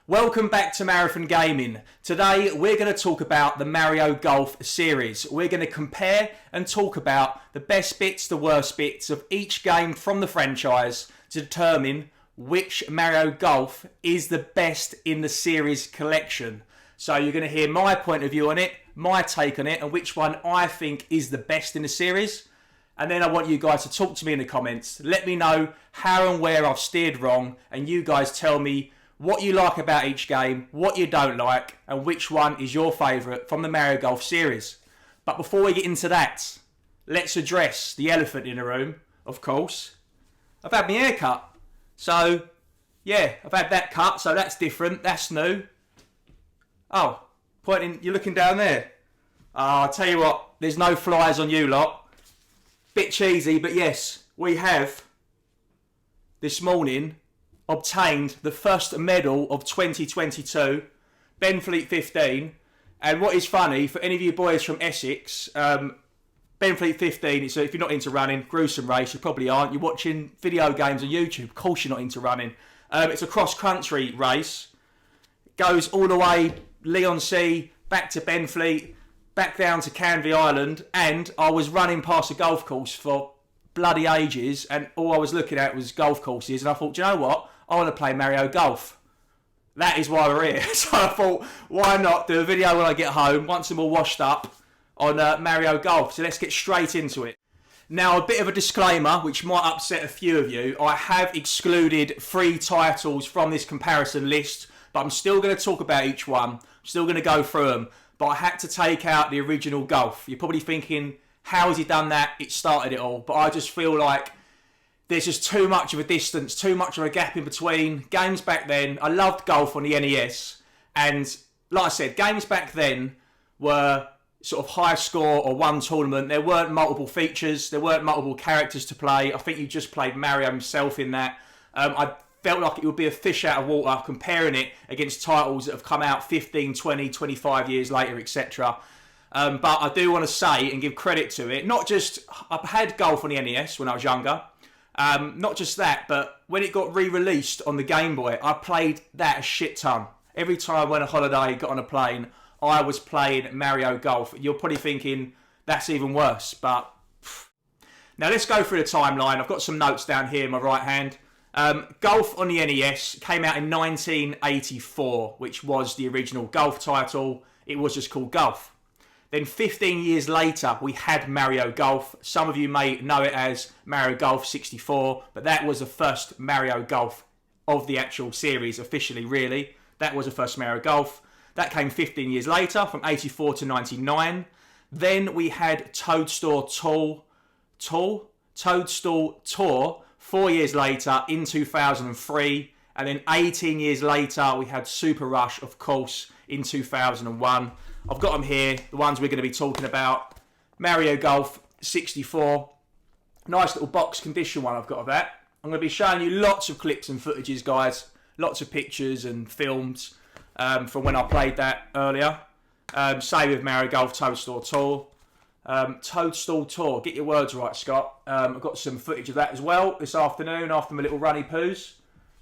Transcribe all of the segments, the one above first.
Welcome back to Marathon Gaming. Today we're going to talk about the Mario Golf series. We're going to compare and talk about the best bits, the worst bits of each game from the franchise to determine which Mario Golf is the best in the series collection. So you're going to hear my point of view on it, my take on it, and which one I think is the best in the series. And then I want you guys to talk to me in the comments. Let me know how and where I've steered wrong, and you guys tell me what you like about each game, what you don't like, and which one is your favourite from the Mario Golf series. But before we get into that, let's address the elephant in the room, of course. I've had my hair cut. So, yeah, I've had that cut, so that's different, that's new. Oh, you're looking down there. I'll tell you what, there's no flies on you lot. Bit cheesy, but yes, we have, this morning, obtained the first medal of 2022, Benfleet 15. And what is funny, for any of you boys from Essex, Benfleet 15, so if you're not into running, gruesome race, you probably aren't. You're watching video games on YouTube, of course you're not into running. It's a cross-country race. It goes all the way, Leigh-on-Sea, back to Benfleet, back down to Canvey Island, and I was running past a golf course for bloody ages, and all I was looking at was golf courses, and I thought, do you know what? I want to play Mario Golf. That is why we're here. So I thought, why not do a video when I get home, once I'm all washed up, on Mario Golf. So let's get straight into it. Now, a bit of a disclaimer, which might upset a few of you. I have excluded 3 titles from this comparison list, but I'm still going to talk about each one. I'm still going to go through them. But I had to take out the original Golf. You're probably thinking, how has he done that? It started it all. But I just feel like there's just too much of a distance, too much of a gap in between. Games back then, I loved Golf on the NES. And like I said, games back then were sort of high score or one tournament. There weren't multiple features. There weren't multiple characters to play. I think you just played Mario himself in that. I felt like it would be a fish out of water comparing it against titles that have come out 15, 20, 25 years later, etc. But I do want to say and give credit to it. Not just, I had Golf on the NES when I was younger. Not just that, but when it got re-released on the Game Boy, I played that a shit ton. Every time I went on holiday, got on a plane, I was playing Mario Golf. You're probably thinking, that's even worse, but now let's go through the timeline. I've got some notes down here in my right hand. Golf on the NES came out in 1984, which was the original Golf title. It was just called Golf. Then 15 years later, we had Mario Golf. Some of you may know it as Mario Golf 64, but that was the first Mario Golf of the actual series, officially, really. That was the first Mario Golf. That came 15 years later, from 84 to 99. Then we had Toadstool Tour, 4 years later, in 2003. And then 18 years later, we had Super Rush, of course, in 2001. I've got them here, the ones we're going to be talking about. Mario Golf 64. Nice little box condition one I've got of that. I'm going to be showing you lots of clips and footages, guys. Lots of pictures and films from when I played that earlier. Same with Mario Golf Toadstool Tour. Toadstool Tour, get your words right, Scott. I've got some footage of that as well this afternoon after my little runny poos.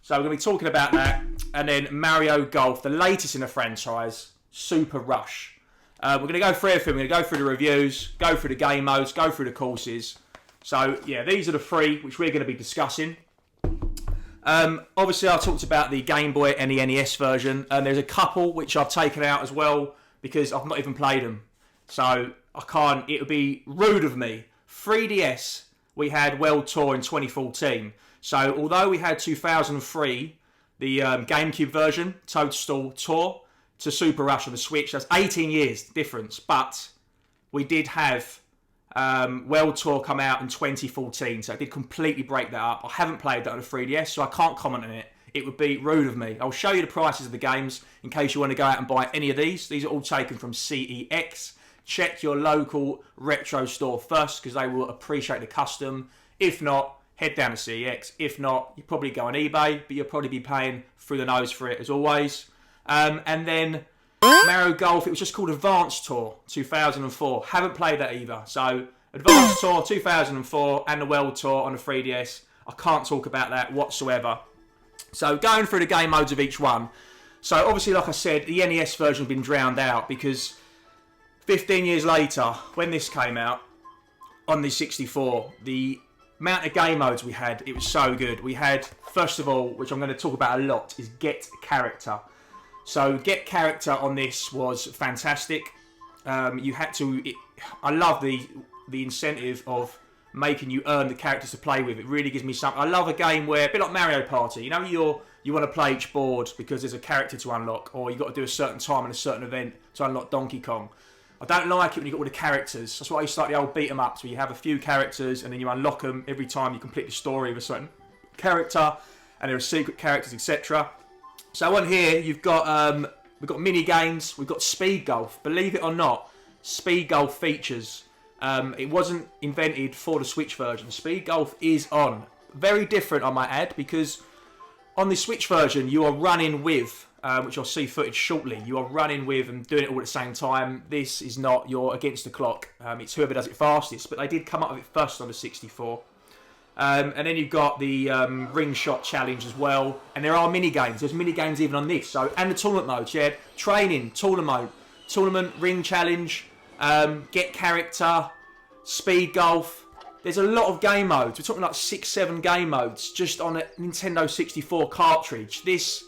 So we're going to be talking about that. And then Mario Golf, the latest in the franchise, Super Rush. We're going to go through everything. We're going to go through the reviews, go through the game modes, go through the courses. So, yeah, these are the 3 which we're going to be discussing. Obviously, I talked about the Game Boy and the NES version. And there's a couple which I've taken out as well because I've not even played them. So, I can't. It would be rude of me. 3DS, we had World Tour in 2014. So, although we had 2003, the GameCube version, Toadstool Tour, to Super Rush on the Switch. That's 18 years difference, but we did have World Tour come out in 2014, so it did completely break that up. I haven't played that on a 3DS, so I can't comment on it. It would be rude of me. I'll show you the prices of the games in case you want to go out and buy any of these. These are all taken from CEX. Check your local retro store first because they will appreciate the custom. If not, head down to CEX. If not, you probably go on eBay, but you'll probably be paying through the nose for it as always. And then Mario Golf, it was just called Advanced Tour 2004. Haven't played that either. So Advanced Tour 2004 and the World Tour on the 3DS. I can't talk about that whatsoever. So going through the game modes of each one. So obviously, like I said, the NES version has been drowned out because 15 years later, when this came out on the 64, the amount of game modes we had, it was so good. We had, first of all, which I'm going to talk about a lot, is Get Character. So Get Character on this was fantastic. You had to... I love the incentive of making you earn the characters to play with. It really gives me something. I love a game where, a bit like Mario Party, you know, you want to play each board because there's a character to unlock, or you've got to do a certain time and a certain event to unlock Donkey Kong. I don't like it when you've got all the characters. That's why I used to like the old beat-em-ups where you have a few characters and then you unlock them every time you complete the story of a certain character, and there are secret characters, etc. So on here, you've got we've got mini games, we've got speed golf. Believe it or not, speed golf features. It wasn't invented for the Switch version. Speed golf is on. Very different, I might add, because on the Switch version, you are running with, which I'll see footage shortly, you are running with and doing it all at the same time. This is not, you're against the clock. It's whoever does it fastest, but they did come up with it first on the 64. And then you've got the ring shot challenge as well. And there are mini games. There's mini games even on this. So, and the tournament modes, yeah. Training, tournament, ring challenge, get character, speed golf. There's a lot of game modes. We're talking like 6-7 game modes just on a Nintendo 64 cartridge. This,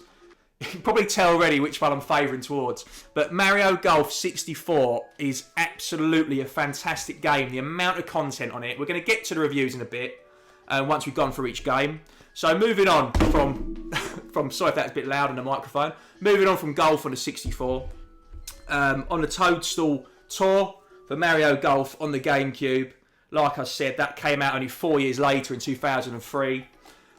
you can probably tell already which one I'm favouring towards. But Mario Golf 64 is absolutely a fantastic game. The amount of content on it. We're going to get to the reviews in a bit once we've gone through each game. So moving on from sorry if that's a bit loud on the microphone. Moving on from Golf on the 64. On the Toadstool tour for Mario Golf on the GameCube. Like I said, that came out only 4 years later in 2003.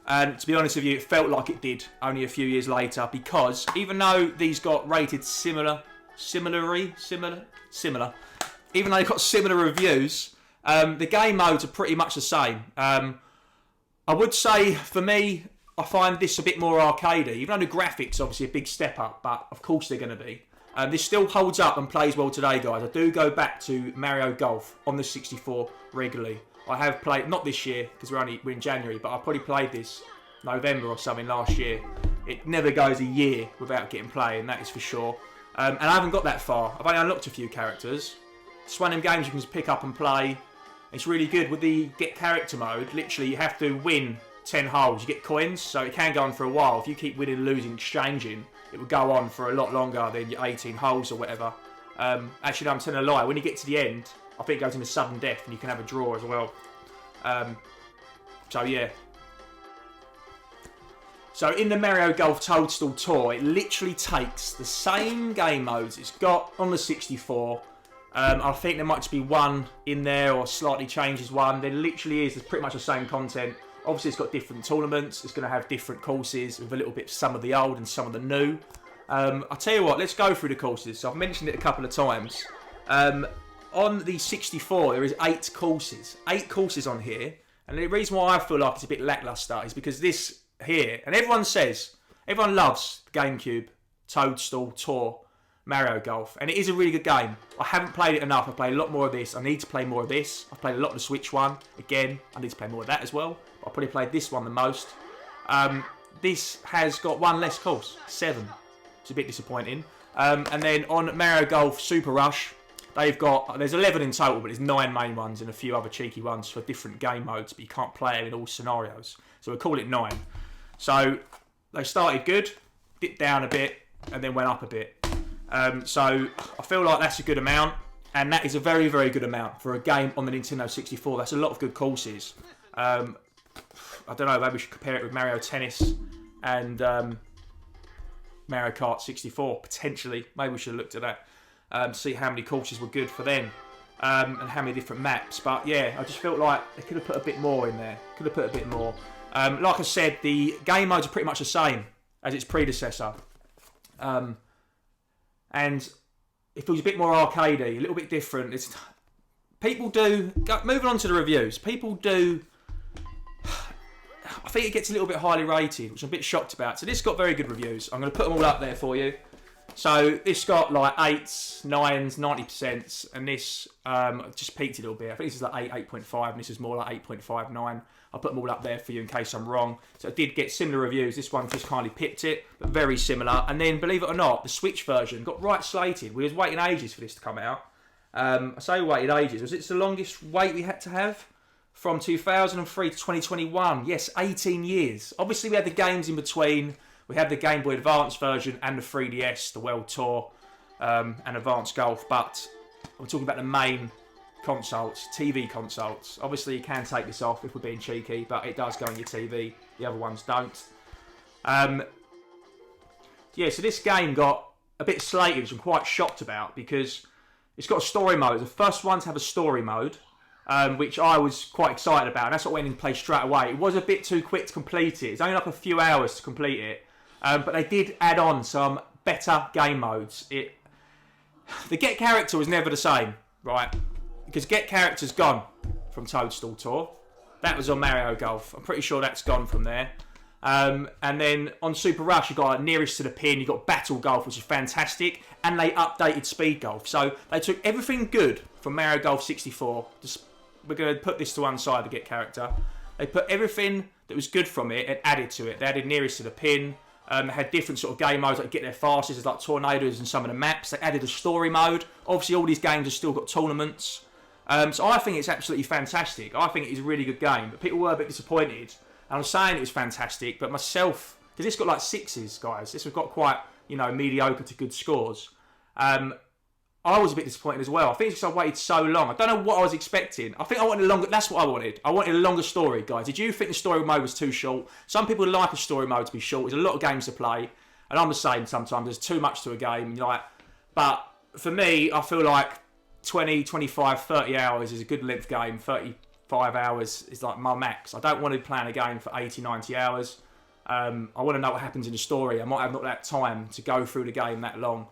And to be honest with you, it felt like it did only a few years later, because even though these got rated similar, even though they got similar reviews, the game modes are pretty much the same. I would say, for me, I find this a bit more arcadey, even though the graphics obviously a big step up, but of course they're going to be. This still holds up and plays well today, guys. I do go back to Mario Golf on the 64 regularly. I have played, not this year, because we're in January, but I probably played this November or something last year. It never goes a year without getting playing, that is for sure. And I haven't got that far. I've only unlocked a few characters. It's one of them games you can just pick up and play. It's really good with the Get Character mode. Literally, you have to win 10 holes. You get coins, so it can go on for a while. If you keep winning, losing, exchanging, it will go on for a lot longer than your 18 holes or whatever. Actually, no, I'm telling a lie. When you get to the end, I think it goes into sudden death and you can have a draw as well. So, yeah. So, in the Mario Golf Toadstool Tour, it literally takes the same game modes it's got on the 64. I think there might just be one in there or slightly changes one. There literally is. It's pretty much the same content. Obviously, it's got different tournaments. It's going to have different courses with a little bit some of the old and some of the new. I'll tell you what, let's go through the courses. So I've mentioned it a couple of times. On the 64, there is 8 courses. 8 courses on here. And the reason why I feel like it's a bit lackluster is because this here, and everyone loves GameCube, Toadstool, Tour, Mario Golf. And it is a really good game. I haven't played it enough. I've played a lot more of this. I need to play more of this. I've played a lot of the Switch one. Again, I need to play more of that as well. But I probably played this one the most. This has got one less course. 7. It's a bit disappointing. And then on Mario Golf Super Rush, there's 11 in total, but there's 9 main ones and a few other cheeky ones for different game modes, but you can't play it in all scenarios. So we'll call it 9. So they started good, dipped down a bit, and then went up a bit. So I feel like that's a good amount, and that is a very, very good amount for a game on the Nintendo 64. That's a lot of good courses. I don't know, maybe we should compare it with Mario Tennis and Mario Kart 64, potentially. Maybe we should have looked at that, see how many courses were good for them, and how many different maps. But yeah, I just felt like they could have put a bit more in there. Could have put a bit more. Like I said, the game modes are pretty much the same as its predecessor. And it feels a bit more arcadey, a little bit different. Moving on to the reviews, people do, I think it gets a little bit highly rated, which I'm a bit shocked about. So this got very good reviews. I'm going to put them all up there for you. So this got like 8s, 9s, 90%, and this just peaked a little bit. I think this is like 8, 8.5, and this is more like 8.59. I'll put them all up there for you in case I'm wrong. So it did get similar reviews. This one just kindly pipped it, but very similar. And then, believe it or not, the Switch version got right slated. We was waiting ages for this to come out. I say we waited ages. Was it the longest wait we had to have? From 2003 to 2021. Yes, 18 years. Obviously, we had the games in between. We had the Game Boy Advance version and the 3DS, the World Tour, and Advanced Golf. But I'm talking about the main consoles, TV consoles. Obviously, you can take this off if we're being cheeky, but it does go on your TV. The other ones don't. Yeah, so this game got a bit slated, which I'm quite shocked about, because it's got a story mode. The first one to have a story mode. Which I was quite excited about. And that's what I went and played straight away. It was a bit too quick to complete it. It's only like a few hours to complete it. But they did add on some better game modes. The Get Character was never the same, right? Because Get Character's gone from Toadstool Tour. That was on Mario Golf. I'm pretty sure that's gone from there. And then on Super Rush, you got like, Nearest to the Pin, you got Battle Golf, which is fantastic. And they updated Speed Golf. So they took everything good from Mario Golf 64. We're going to put this to one side, the Get Character. They put everything that was good from it and added to it. They added Nearest to the Pin. They had different sort of game modes, like Get There Fastest, there's like tornadoes in some of the maps. They added a story mode. Obviously, all these games have still got tournaments. So I think it's absolutely fantastic. I think it is a really good game. But people were a bit disappointed. And I'm saying it was fantastic, but myself, because it's got like 6s, guys. This has got quite, mediocre to good scores. I was a bit disappointed as well. I think it's because I waited so long. I don't know what I was expecting. I think I wanted a longer... That's what I wanted. I wanted a longer story, guys. Did you think the story mode was too short? Some people like a story mode to be short. There's a lot of games to play. And I'm the same sometimes. There's too much to a game. But for me, I feel like 20, 25, 30 hours is a good length game. 35 hours is like my max. I don't want to be playing a game for 80, 90 hours. I want to know what happens in the story. I might have not that time to go through the game that long.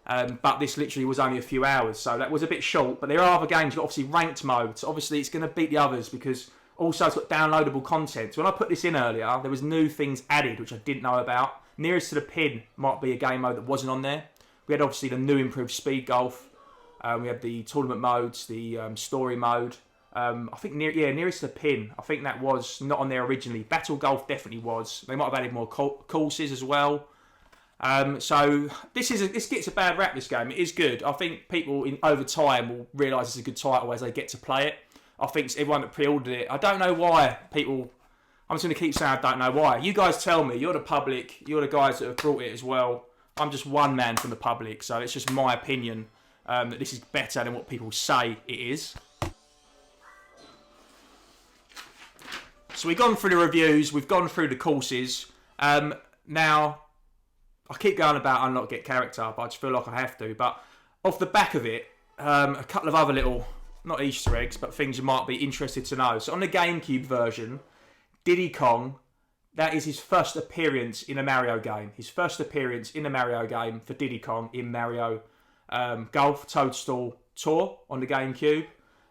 But this literally was only a few hours, so that was a bit short. But there are other games, you've got obviously ranked modes. Obviously, it's going to beat the others because also it's got downloadable content. So when I put this in earlier, there was new things added, which I didn't know about. Nearest to the Pin might be a game mode that wasn't on there. We had obviously the new improved Speed Golf. We had the tournament modes, the story mode. I think Nearest to the Pin, I think that was not on there originally. Battle Golf definitely was. They might have added more courses as well. So this gets a bad rap, this game. It is good. I think people over time will realise it's a good title as they get to play it. I think everyone that pre-ordered it, I don't know why people... I'm just going to keep saying I don't know why. You guys tell me. You're the public. You're the guys that have brought it as well. I'm just one man from the public, so it's just my opinion that this is better than what people say it is. So we've gone through the reviews. We've gone through the courses. Now... I keep going about unlock Get Character, but I just feel like I have to. But off the back of it, a couple of other little, not Easter eggs, but things you might be interested to know. So on the GameCube version, Diddy Kong, that is his first appearance in a Mario game. His first appearance in a Mario game for Diddy Kong in Mario Golf Toadstool Tour on the GameCube.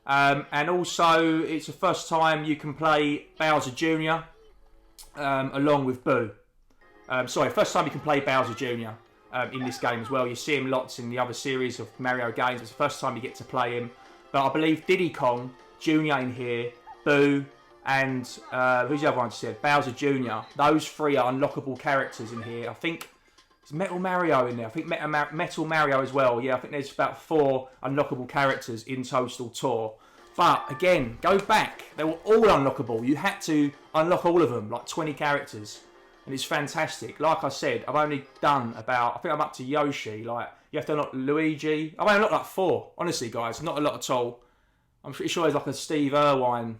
And also, it's the first time you can play Bowser Jr. Along with Boo. First time you can play Bowser Jr. In this game as well. You see him lots in the other series of Mario games. It's the first time you get to play him. But I believe Diddy Kong Jr. in here, Boo, and who's the other one I said? Bowser Jr. Those three are unlockable characters in here. I think there's Metal Mario in there. I think Metal Mario as well. Yeah, I think there's about 4 unlockable characters in Toadstool Tour. But again, go back. They were all unlockable. You had to unlock all of them, like 20 characters. And it's fantastic. Like I said, I've only done about... I think I'm up to Yoshi. Like, you have to unlock Luigi. I've only unlocked like 4. Honestly, guys, not a lot at all. I'm pretty sure there's like a Steve Irwin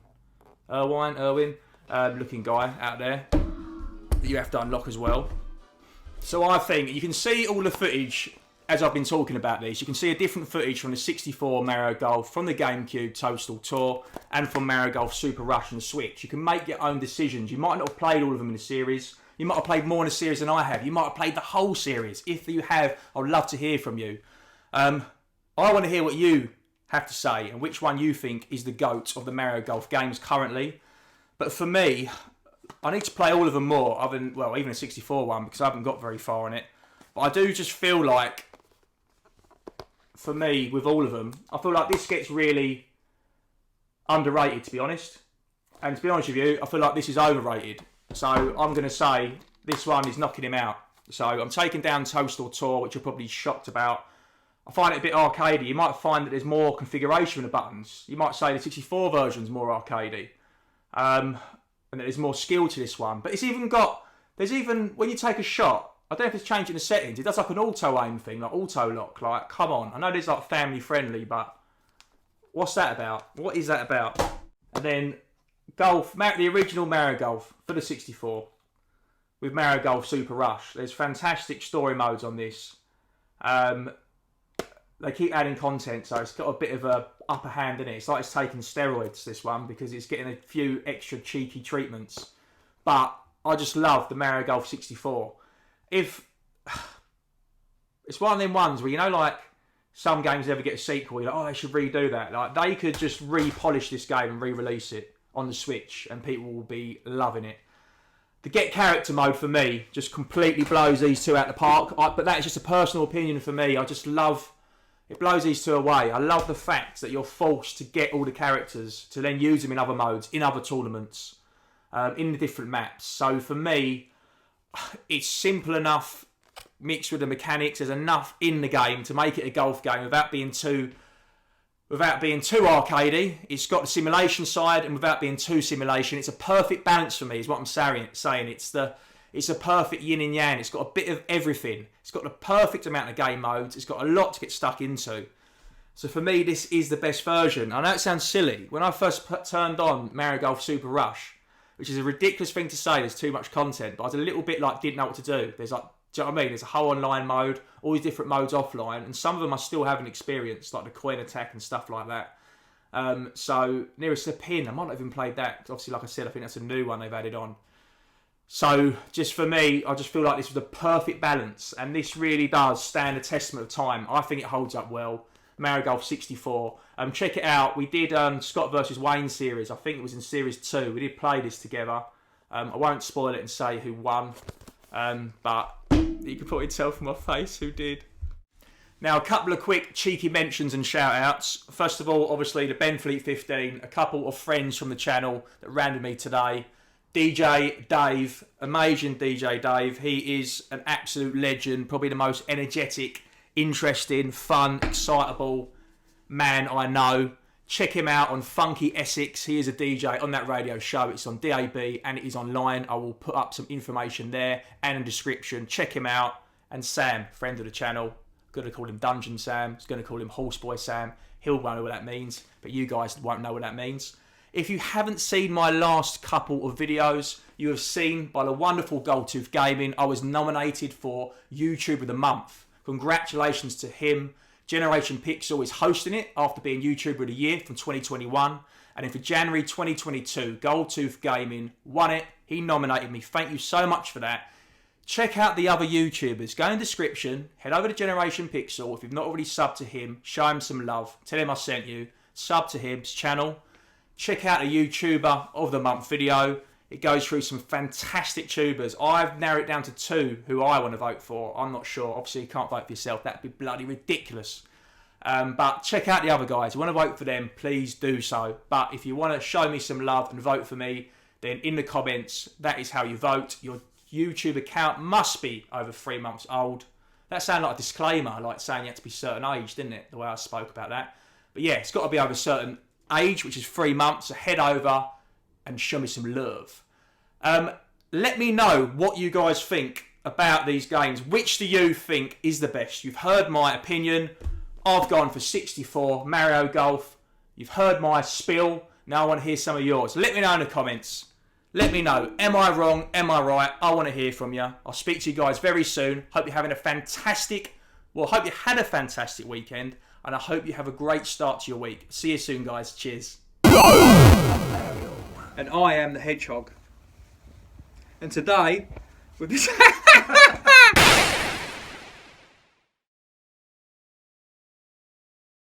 looking guy out there that you have to unlock as well. So I think you can see all the footage as I've been talking about these. You can see a different footage from the 64 Mario Golf, from the GameCube Toadstool Tour, and from Mario Golf Super Rush and the Switch. You can make your own decisions. You might not have played all of them in the series. You might have played more in the series than I have. You might have played the whole series. If you have, I'd love to hear from you. I want to hear what you have to say and which one you think is the GOAT of the Mario Golf games currently. But for me, I need to play all of them more, other than, well, even a 64 one, because I haven't got very far in it. But I do just feel like, for me, with all of them, I feel like this gets really underrated, to be honest. And to be honest with you, I feel like this is overrated. So I'm going to say this one is knocking him out. So I'm taking down Toadstool Tour, which you're probably shocked about. I find it a bit arcadey. You might find that there's more configuration of the buttons. You might say the 64 version's more arcadey. And that there's more skill to this one. But it's even got... There's even... When you take a shot, I don't know if it's changing the settings. It does like an auto-aim thing, like auto-lock. Like, come on. I know there's like family-friendly, but... What's that about? What is that about? And then... Golf, the original Mario Golf for the 64 with Mario Golf Super Rush. There's fantastic story modes on this. They keep adding content, so it's got a bit of a upper hand in it. It's like it's taking steroids, this one, because it's getting a few extra cheeky treatments. But I just love the Mario Golf 64. It's one of them ones where, you know, like some games never get a sequel, you're like, oh, they should redo that. Like, they could just re-polish this game and re-release it on the Switch, and people will be loving it. The Get Character mode, for me, just completely blows these two out the park. But that is just a personal opinion for me. I just love... It blows these two away. I love the fact that you're forced to get all the characters to then use them in other modes, in other tournaments, in the different maps. So for me, it's simple enough mixed with the mechanics. There's enough in the game to make it a golf game without being too arcadey. It's got the simulation side, and without being too simulation, it's a perfect balance for me, is what I'm saying. It's a perfect yin and yang. It's got a bit of everything. It's got the perfect amount of game modes. It's got a lot to get stuck into. So for me, this is the best version. I know it sounds silly. When I first turned on Mario Golf Super Rush, which is a ridiculous thing to say, there's too much content, but I was a little bit like, didn't know what to do. There's like, do you know what I mean? There's a whole online mode, all these different modes offline, and some of them I still haven't experienced, like the coin attack and stuff like that. So Nearest the Pin, I might not even played that. Obviously, like I said, I think that's a new one they've added on. So just for me, I just feel like this was the perfect balance, and this really does stand a testament of time. I think it holds up well. Mario Golf 64. Check it out. We did Scott versus Wayne series. I think it was in series 2. We did play this together. I won't spoil it and say who won, but you can probably tell from my face who did. Now, a couple of quick cheeky mentions and shout-outs. First of all, obviously, the Ben Fleet 15, a couple of friends from the channel that ran with me today. DJ Dave, amazing DJ Dave. He is an absolute legend, probably the most energetic, interesting, fun, excitable man I know. Check him out on Funky Essex. He is a DJ on that radio show. It's on DAB and it is online. I will put up some information there and a description. Check him out. And Sam, friend of the channel. Going to call him Dungeon Sam. He's going to call him Horseboy Sam. He'll know what that means, but you guys won't know what that means. If you haven't seen my last couple of videos, you have seen by the wonderful Goldthtgaming, I was nominated for YouTube of the Month. Congratulations to him. Generation Pixel is hosting it after being YouTuber of the Year from 2021. And then for January 2022, Goldthtgaming won it. He nominated me. Thank you so much for that. Check out the other YouTubers. Go in the description. Head over to Generation Pixel. If you've not already subbed to him, show him some love. Tell him I sent you. Sub to his channel. Check out the YouTuber of the Month video. It goes through some fantastic tubers. I've narrowed it down to 2 who I want to vote for. I'm not sure. Obviously, you can't vote for yourself. That'd be bloody ridiculous. But check out the other guys. If you want to vote for them, please do so. But if you want to show me some love and vote for me, then in the comments, that is how you vote. Your YouTube account must be over 3 months old. That sounded like a disclaimer, like saying you had to be a certain age, didn't it? The way I spoke about that. But yeah, it's got to be over a certain age, which is 3 months. So head over and show me some love. Let me know what you guys think about these games. Which do you think is the best? You've heard my opinion. I've gone for 64 Mario Golf. You've heard my spiel. Now I want to hear some of yours. Let me know in the comments. Let me know. Am I wrong? Am I right? I want to hear from you. I'll speak to you guys very soon. Hope you're having a fantastic... Well, hope you had a fantastic weekend. And I hope you have a great start to your week. See you soon, guys. Cheers. And I am the Hedgehog. And today, with this...